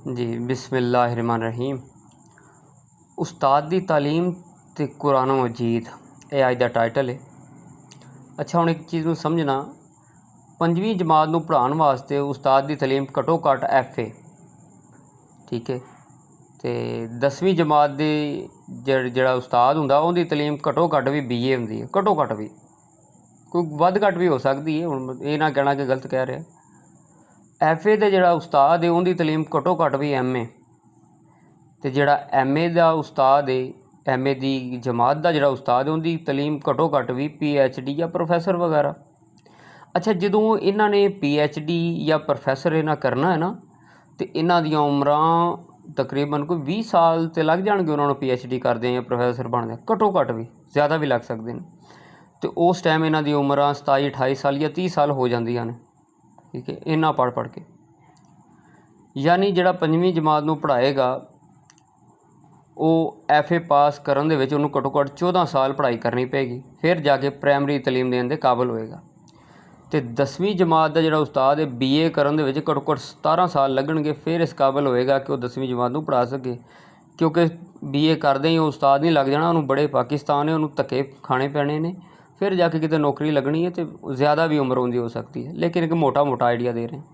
जी बिस्मिल्लाहिर्रहमानिर्रहीम। उस्ताद दी तालीम ते कुरान मजीद ये अज दा टाइटल है। अच्छा हुण एक चीज़ नूं समझना, पंजवीं जमात नूं पढ़ाउण वास्ते उस्ताद दी तालीम घट्टो घट्ट FA, ठीक है, ते 10वीं जमात दे जेह्ड़ा उस्ताद हुंदा उहदी तालीम घट्टो घट्ट भी BA हुंदी है, घट्टो घट्ट भी, कोई वध घट्ट भी हो सकदी है। हुण ये ना कहना कि गलत कह रहा। FA दे जेह्ड़ा उस्ताद है उहदी तालीम घट्टो घट्ट भी MA, ते जेह्ड़ा MA दा उस्ताद है, MA दी जमात दा जेह्ड़ा उस्ताद है उहदी तालीम घट्टो घट्ट भी PhD या प्रोफैसर वगैरह। अच्छा जदों इन्हां ने PhD या प्रोफैसर इन्हां करना है ना, तो इन्हां दियां उमरां तकरीबन कोई 20 साल तो लग जाएंगे उन्होंने PhD करदे या प्रोफैसर बनदे, घट्टो घट्ट भी, ज़्यादा भी लग सकते हैं। तो उस टाइम इन्हां दी उमरां 27-28 साल या 30 साल हो जांदियां ने, ठीक है, इन्ना पढ़ के। यानी जिहड़ा पंजवीं जमात नूं पढ़ाएगा वो FA पास करन दे विच उहनूं घट्टो घट्ट 14 साल पढ़ाई करनी पेगी, फिर जाके प्राइमरी तलीम देण दे काबिल होएगा। तो 10वीं जमात का जिहड़ा उस्ताद है BA करन दे विच घट्टो घट्ट 17 साल लगणगे, फिर इस काबिल होएगा कि वो 10वीं जमात नूं पढ़ा सके। क्योंकि BA करदे ही उस्ताद नहीं लग जाना, उन्होंने बड़े पाकिस्तान है, उन्होंने धक्के खाने पैने ने, फिर जाके किते नौकरी लगनी है, तो ज़्यादा भी उम्र उनकी हो सकती है। लेकिन एक मोटा आइडिया दे रहे हैं।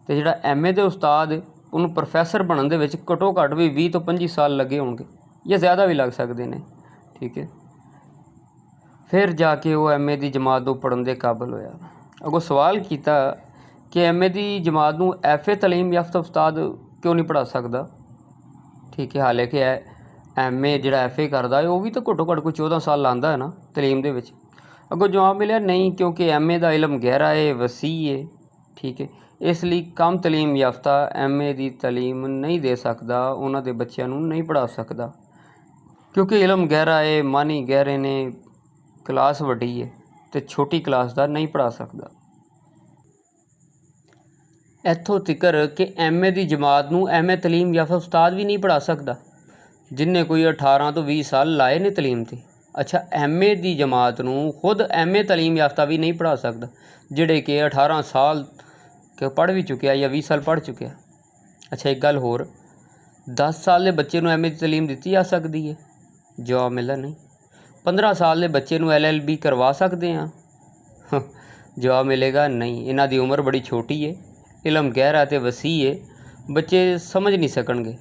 तो जिहड़ा MA दे उस्ताद उन्होंने प्रोफैसर बनन दे विच घट्टो घट्ट भी 20 तो 25 साल लगे होंगे, या ज़्यादा भी लग सकते हैं, ठीक है। फिर जाके वो MA दी जमात नूं पढ़न दे काबिल होया। अगों सवाल किया कि MA दी जमात नूं FA तलीम याफ्ता उस्ताद क्यों नहीं पढ़ा सकता, ठीक है। हालांकि MA जिहड़ा FA करदा है वो भी तो घट्टो घट्ट कोई 14 साल लांदा है ना तलीम दे विच। अगों जवाब मिलिया नहीं, क्योंकि MA दा इलम गहरा है, वसी है, ठीक है, इसलिए कम तलीम याफ्ता MA दी तलीम नहीं दे सकदा, उन्हां दे बच्चों नूं नहीं पढ़ा सकदा, क्योंकि इलम गहरा है, मानी गहरे ने, क्लास वड्डी है, तो छोटी क्लास का नहीं पढ़ा सकदा। इत्थों तिकर कि MA दी जमात नूं MA तलीम याफ्ता उस्ताद भी नहीं पढ़ा सकदा जिन्हें कोई 18 तो 20 साल लाए ने तलीम ते। अच्छा MA दी जमात नूं खुद MA तलीम याफ्ता भी नहीं पढ़ा सकदा जिहड़े कि 18 साल के पढ़ भी चुके या 20 साल पढ़ चुके। अच्छा एक गल होर, 10 साल के बच्चे नूं MA दी तलीम दित्ती जा सकदी है? जवाब मिलदा नहीं। 15 साल के बच्चे नूं LLB करवा सकते हैं? जवाब मिलेगा नहीं, इन्हां दी उम्र बड़ी छोटी है, इलम गहरा ते वसी है, बच्चे समझ नहीं सकणगे।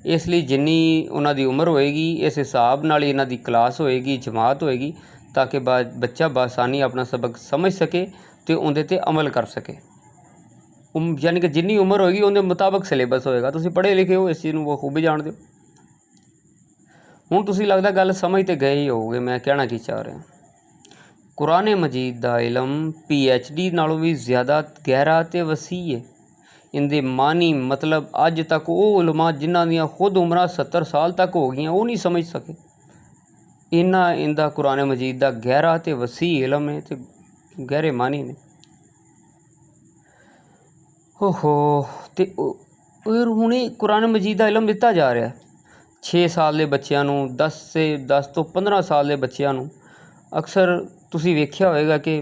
इसलिए जिन्नी उन्हां दी उम्र होएगी इस हिसाब नाल इन्हां दी क्लास होएगी, जमात होएगी, ताकि बच्चा बासानी अपना सबक समझ सके तो उहदे ते अमल कर सके। यानी कि जिन्नी उम्र होएगी उहदे मुताबक सिलेबस होएगा। तुसीं पढ़े लिखे हो, इस चीज़ नूं बखूबी जाणदे हो। हुण तुसीं लगदा गल समझ ते गए ही होवोगे मैं कहना की चाह रहा। कुरान मजीद दा इलम PhD नालों भी ज़्यादा गहरा ते वसी है। इंदे मानी मतलब अज तक वो उलमा जिन्हां दियां खुद उम्रां 70 साल तक हो गई वो नहीं समझ सके। इन्ना इंदा कुरान मजीद दा गहरा ते वसी इलम है ते गहरे मानी ने। ओहो, ते हुण कुरान मजीद दा इलम दिता जा रहा 6 साल के बच्चों नूं, 10 तो 15 साल के बच्चों नूं। अक्सर तुसीं वेख्या होएगा कि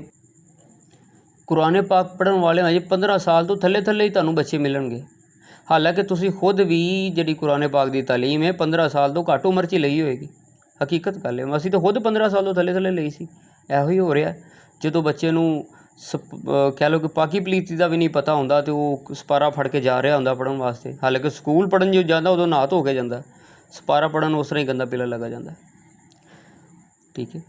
कुरान पाक पढ़न वाले अजे 15 साल तो थले थले ही तुहानूं बच्चे मिलणगे। हालांकि तुसीं खुद भी जिहड़ी कुरान पाक की तालीम है 15 साल तो घੱਟ उम्र 'ਚ लई होएगी। हकीकत गल है, असीं तो खुद 15 साल तो थले थले लई सी। इहो ही हो रहा जो बच्चे नूं कह लो कि पाकी पलीती का भी नहीं पता होंदा तो वो सपारा फड़ के जा रहा होंदा पढ़न वास्ते। हालांकि स्कूल पढ़न जो जाता उदों नहा धो के जाता, सपारा पढ़न उस तरह ही गंदा पीला लगा जाता, ठीक है।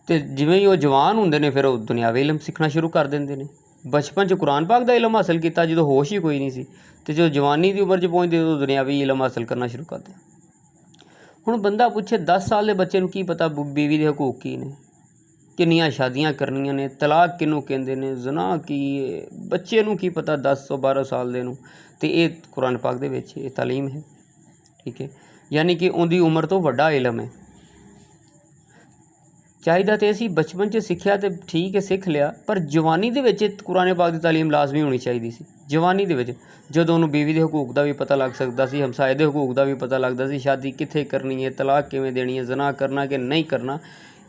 तो जिवें ही वो जवान होंदे ने फिर वो दुनियावी इलम सीखना शुरू कर देंदे ने। बचपन च कुरान पाक का इलम हासिल किया जो होश ही कोई नहीं सी, तो जो जवानी की उम्र च पहुँचते तो दुनियावी इलम हासिल करना शुरू कर दिया। हुण बंदा पूछे 10 साल के बच्चे की पता बीवी के हकूक की ने, किन्नियां शादियां करनियां ने, तलाक किनू कहंदे ने, ज़ना की बच्चे नूं की पता 10 तो 12 साल दे नूं। ते ये कुरान पाक दे विच ये तालीम है, ठीक है। यानी कि उनकी उम्र तो वड्डा इलम है। चाहिदा तो असीं बचपन च सिक्ख्या तो ठीक है सीख लिया, पर जवानी दे विच कुरान पाक की तालीम लाजमी होनी चाहिए सी। जवानी दे विच जदों उन्होंने बीवी के हकूक का भी पता लग सकता सी, हमसाए के हकूक का भी पता लगता सी, शादी कित्थे करनी है, तलाक किवें देनी है, ज़ना करना कि नहीं करना,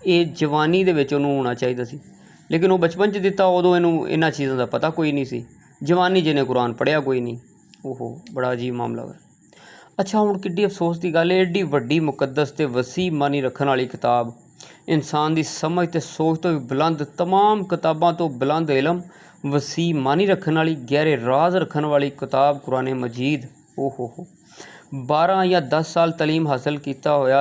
ये जवानी दे विच उन्होंने होना चाहिए सी। लेकिन वो बचपन च दिता, उदों इन्हूं इन्हां चीज़ों का पता कोई नहीं सी, जवानी जिन्हें कुरान पढ़िया कोई नहीं। ओहो बड़ा अजीब मामला है। अच्छा हुण किड्डी अफसोस की गल है, एड्डी वड्डी मुकद्दस ते वसी मानी रखण वाली किताब, इंसान की समझ ते सोच तो भी बुलंद, तमाम किताबां तो बुलंद इलम, वसी मानी रखण वाली, गहरे राज रखण वाली किताब कुरान मजीद। ओहो 12 या 10 साल तलीम हासिल किया होया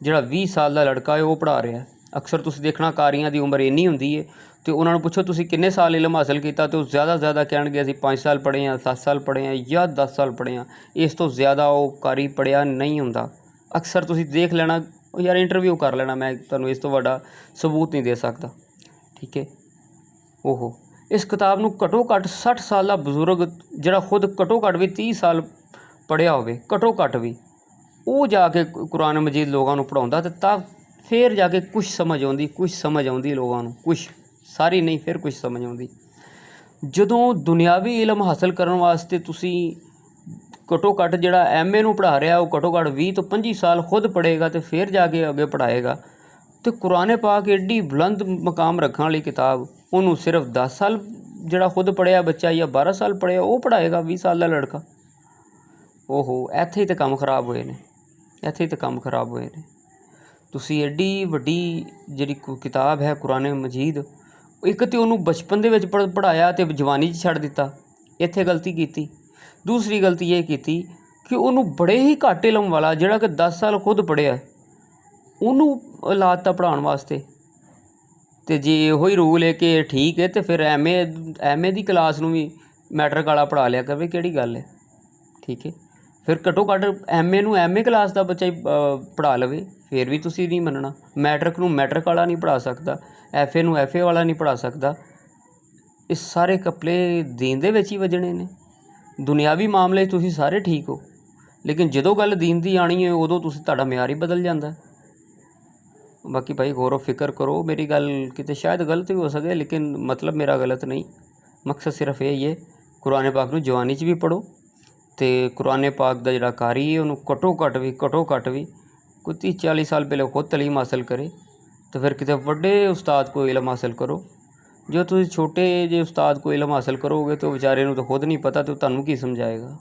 जिहड़ा 20 साल का लड़का है वो पढ़ा रहा है। अक्सर तुसीं देखना कारियां की उम्र इन्नी हुंदी है तो उन्होंने पुछो तुसीं किन्ने साल इलम हासिल किया तो ज़्यादा कहणगे असीं 5 साल पढ़े हैं, 7 साल पढ़े हैं या 10 साल पढ़े हैं। इस तो ज़्यादा वो कारी पढ़िया नहीं हुंदा। अक्सर तुसीं देख लेना यार, इंटरव्यू कर लेना, मैं तुहानूं इस तो वड्डा सबूत नहीं दे सकता। ठीक है। ओहो इस किताब नूं घटो घट 60 साल का बजुर्ग जिहड़ा खुद घटो घट भी 30 साल पढ़िया होवे, घटो घट भी, वो जाके कुरान मजीद लोगों को पढ़ाउंदा ते तां फिर जाके कुछ समझ आउंदी लोगों को, कुछ सारी नहीं फिर कुछ समझ आउंदी। जदों दुनियावी इलम हासिल करने वास्ते तुसी घटो घट जिहड़ा MA नूं पढ़ा रहा वो घटो घट 20 तो 25 साल खुद पढ़ेगा तो फिर जाके अगे पढ़ाएगा। तो कुरान पाक एड्डी बुलंद मकाम रखने वाली किताब, उन्होंने सिर्फ 10 साल जिहड़ा खुद पढ़िया बच्चा या 12 साल पढ़िया वो पढ़ाएगा 20 साल का लड़का। ओहो इत्थे ही तो काम खराब होए ने, इत्थे ही तो काम खराब होए ने। तुसी एड्डी वड्डी जिहड़ी किताब है कुरान मजीद, एक तो उन्होंने बचपन दे विच पढ़ाया तो जवानी च छड्ड दिता, इत्थे गलती कीती। दूसरी गलती ये की कि उन्होंने बड़े ही घट इलम वाला जिहड़ा कि 10 साल खुद पढ़िया उन्होंने लाता पढ़ाने वास्ते। तो जे इहो ही रूल है कि ठीक है तो फिर MA की क्लास नूं भी मैट्रिक वाला पढ़ा लिया करे, किहड़ी गल है। ठीक है। फिर घटो घट MA नूं MA क्लास का बच्चा ही पढ़ा लवे, फिर भी तुसीं नहीं मनना। मैट्रिक नूं मैट्रिक वाला नहीं पढ़ा सकता, FA नूं FA वाला नहीं पढ़ा सकता। इस सारे कपले दीन दे विच ही वजने ने। दुनियावी मामले तुसीं सारे ठीक हो, लेकिन जदों गल दीन दी आनी है उदों तुसीं तुहाडा मियार ही बदल जाता है। बाकी भाई गौर फिक्र करो, मेरी गल किते शायद गलत भी हो सके लेकिन मतलब मेरा गलत नहीं। मकसद सिर्फ यही है कुरान पाक नूं जवानी च भी पढ़ो तो कुरान पाक का जिहड़ा कारी है उन्होंने घटो घट भी कोई 30-40 साल पहले खुद तलीम हासिल करे तो फिर किते वड्डे उस्ताद को इलम हासिल करो। जो तुसीं छोटे जे उस्ताद को इलम हासिल करोगे तो बेचारे नूं तो खुद नहीं पता तो तुहानूं की समझाएगा।